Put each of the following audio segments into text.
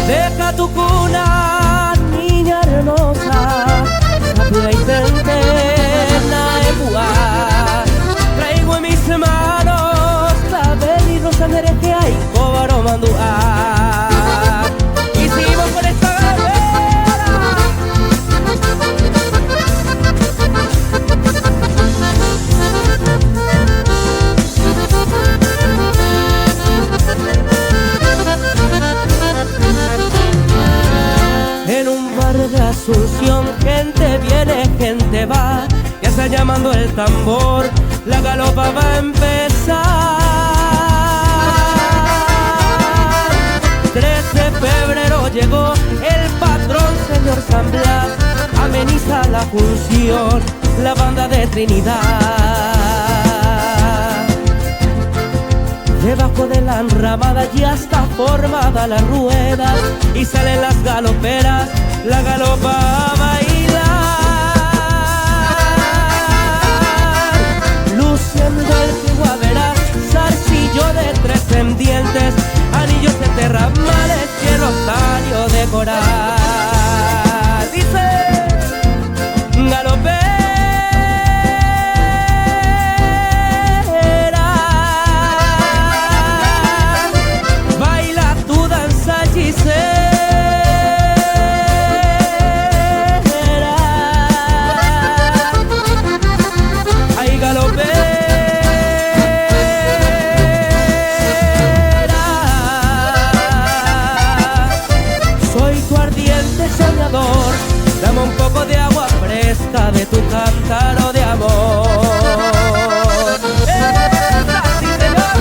Deja tu cuna, niña hermosa, sapia y centena de buar. Traigo en mis manos clavel y rosa nereje y cobaro mandúa. Y sigo con esta galera. En un bar de Asunción, gente viene, gente va, ya está llamando el tambor, la galopa va a empezar. 3 de febrero llegó el patrón señor San Blas, ameniza la función, la banda de Trinidad. Debajo de la enramada ya está formada la rueda y salen las galoperas, la galopa a bailar. Luciendo el guaverá, zarcillo de 3 pendientes, anillos de terramales y el rosario de coral. Dice, galopera, baila tu danza hechicera. Ay, galopera, soy tu ardiente soñador, dame un poco de agua fresca de tu cántaro de amor. ¡Esa, sí, señor!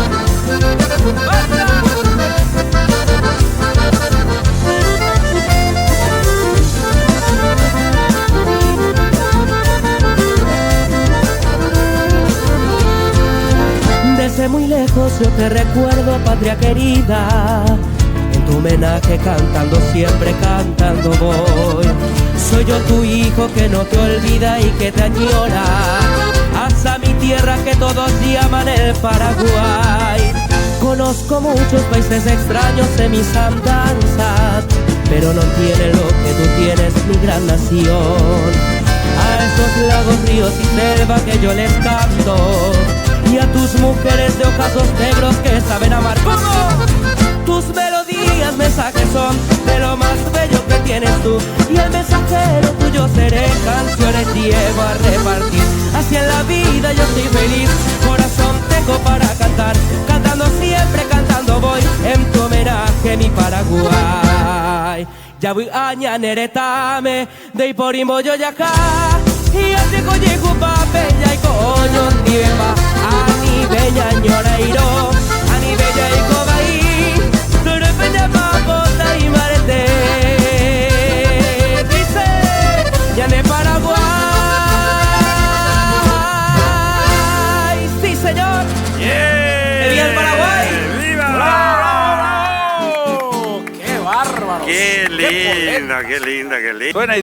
¡Basta! Desde muy lejos yo te recuerdo, patria querida, en tu homenaje cantando, siempre cantando voy. Soy yo tu hijo que no te olvida y que te añora, hasta mi tierra que todos llaman el Paraguay. Conozco muchos países extraños en mis andanzas, pero no tiene lo que tú tienes, mi gran nación. A esos lagos, ríos y selva que yo les canto, y a tus mujeres de ojazos negros que saben amar. ¿Cómo? Tus melodías, mensajes son de lo más bello que tienes tú, y el mensajero tuyo seré, canciones llevo a repartir. Así en la vida yo estoy feliz, corazón tengo para cantar, cantando siempre, cantando voy, en tu homenaje mi Paraguay. Ya voy a ñaneretame, de Iporimbo yo ya acá, y así coñejo papella y coño tiepa, ani bella ñorairo, ani bella y cobaí, sobre peña papota y marete. Dice, ya en Paraguay, sí señor, ¡Yeah! ¡viva el Paraguay! ¡Viva! ¡Bravo! ¡Qué bárbaro! ¡Qué linda, qué linda, qué linda! Suena